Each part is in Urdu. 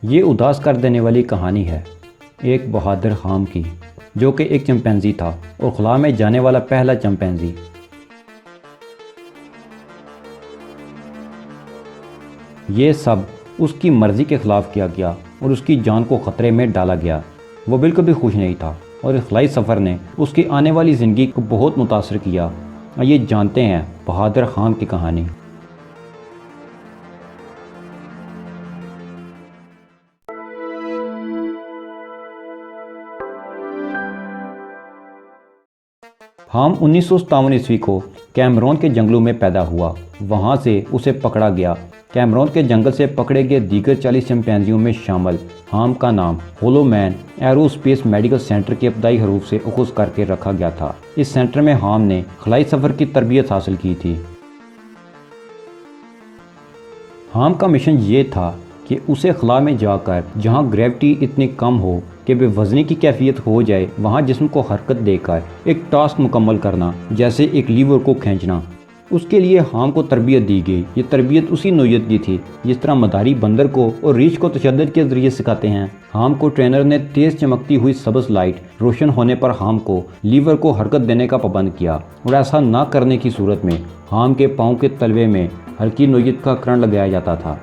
یہ اداس کر دینے والی کہانی ہے ایک بہادر خام کی، جو کہ ایک چمپینزی تھا اور خلا میں جانے والا پہلا چمپینزی۔ یہ سب اس کی مرضی کے خلاف کیا گیا اور اس کی جان کو خطرے میں ڈالا گیا۔ وہ بالکل بھی خوش نہیں تھا اور اس خلائی سفر نے اس کی آنے والی زندگی کو بہت متاثر کیا۔ یہ جانتے ہیں بہادر خان کی کہانی۔ خام 1957 عیسوی کو کیمرون کے جنگلوں میں پیدا ہوا۔ وہاں سے اسے پکڑا گیا۔ کیمرون کے جنگل سے پکڑے گئے دیگر 40 چمپینزیوں میں شامل خام کا نام ہولو مین ایرو اسپیس میڈیکل سینٹر کے ابتدائی حروف سے اخذ کر کے رکھا گیا تھا۔ اس سینٹر میں خام نے خلائی سفر کی تربیت حاصل کی تھی۔ خام کا مشن یہ تھا کہ اسے خلا میں جا کر جہاں گریوٹی اتنی کم ہو کہ بے وزنی کی کیفیت ہو جائے، وہاں جسم کو حرکت دے کر ایک ٹاسک مکمل کرنا، جیسے ایک لیور کو کھینچنا۔ اس کے لیے خام کو تربیت دی گئی۔ یہ تربیت اسی نوعیت کی تھی جس طرح مداری بندر کو اور ریچھ کو تشدد کے ذریعے سکھاتے ہیں۔ خام کو ٹرینر نے تیز چمکتی ہوئی سبز لائٹ روشن ہونے پر خام کو لیور کو حرکت دینے کا پابند کیا، اور ایسا نہ کرنے کی صورت میں خام کے پاؤں کے تلوے میں ہلکی نوعیت کا کرنٹ لگایا جاتا تھا۔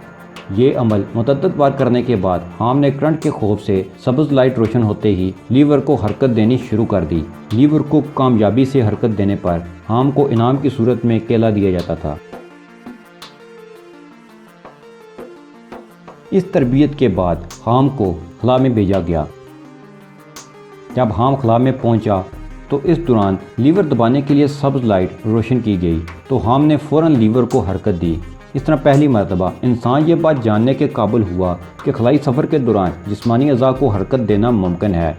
یہ عمل متعدد بار کرنے کے بعد خام نے کرنٹ کے خوف سے سبز لائٹ روشن ہوتے ہی لیور کو حرکت دینی شروع کر دی۔ لیور کو کامیابی سے حرکت دینے پر خام کو انعام کی صورت میں کیلا دیا جاتا تھا۔ اس تربیت کے بعد خام کو خلا میں بھیجا گیا۔ جب خام خلا میں پہنچا تو اس دوران لیور دبانے کے لیے سبز لائٹ روشن کی گئی تو خام نے فوراً لیور کو حرکت دی۔ اس طرح پہلی مرتبہ انسان یہ بات جاننے کے قابل ہوا کہ خلائی سفر کے دوران جسمانی اعضاء کو حرکت دینا ممکن ہے،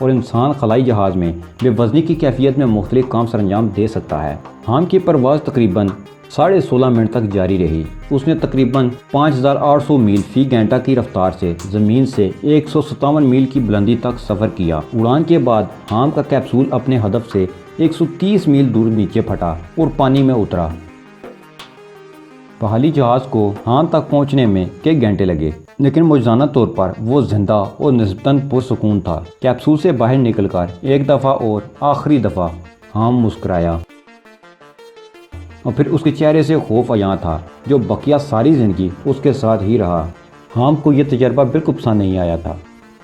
اور انسان خلائی جہاز میں بے وزنی کی کیفیت میں مختلف کام سر انجام دے سکتا ہے۔ خام کی پرواز تقریباً 16.5 منٹ تک جاری رہی۔ اس نے تقریباً 5800 میل فی گھنٹہ کی رفتار سے زمین سے 157 میل کی بلندی تک سفر کیا۔ اڑان کے بعد خام کا کیپسول اپنے ہدف سے 130 میل دور نیچے پھٹا اور پانی میں اترا۔ بحالی جہاز کو خام تک پہنچنے میں کئی گھنٹے لگے، لیکن موجزانہ طور پر وہ زندہ اور نسبتاً پرسکون تھا۔ کیپسول سے باہر نکل کر ایک دفعہ اور آخری دفعہ خام مسکرایا، اور پھر اس کے چہرے سے خوف عیاں تھا جو بقیہ ساری زندگی اس کے ساتھ ہی رہا۔ خام کو یہ تجربہ بالکل پسند نہیں آیا تھا۔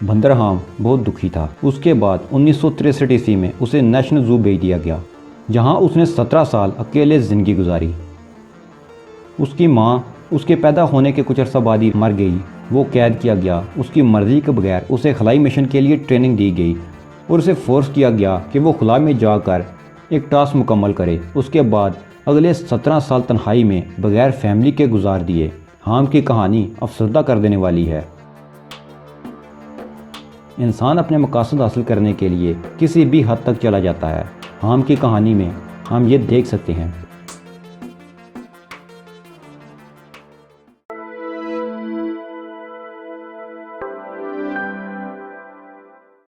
بندر خام بہت دکھی تھا۔ اس کے بعد 1963 عیسوی میں اسے نیشنل زو بھیج دیا گیا، جہاں اس نے 17 سال اکیلے زندگی گزاری۔ اس کی ماں اس کے پیدا ہونے کے کچھ عرصہ بعد ہی مر گئی۔ وہ قید کیا گیا۔ اس کی مرضی کے بغیر اسے خلائی مشن کے لیے ٹریننگ دی گئی اور اسے فورس کیا گیا کہ وہ خلا میں جا کر ایک ٹاسک مکمل کرے۔ اس کے بعد اگلے 17 سال تنہائی میں بغیر فیملی کے گزار دیے۔ خام کی کہانی افسردہ کر دینے والی ہے۔ انسان اپنے مقاصد حاصل کرنے کے لیے کسی بھی حد تک چلا جاتا ہے۔ خام کی کہانی میں ہم یہ دیکھ سکتے ہیں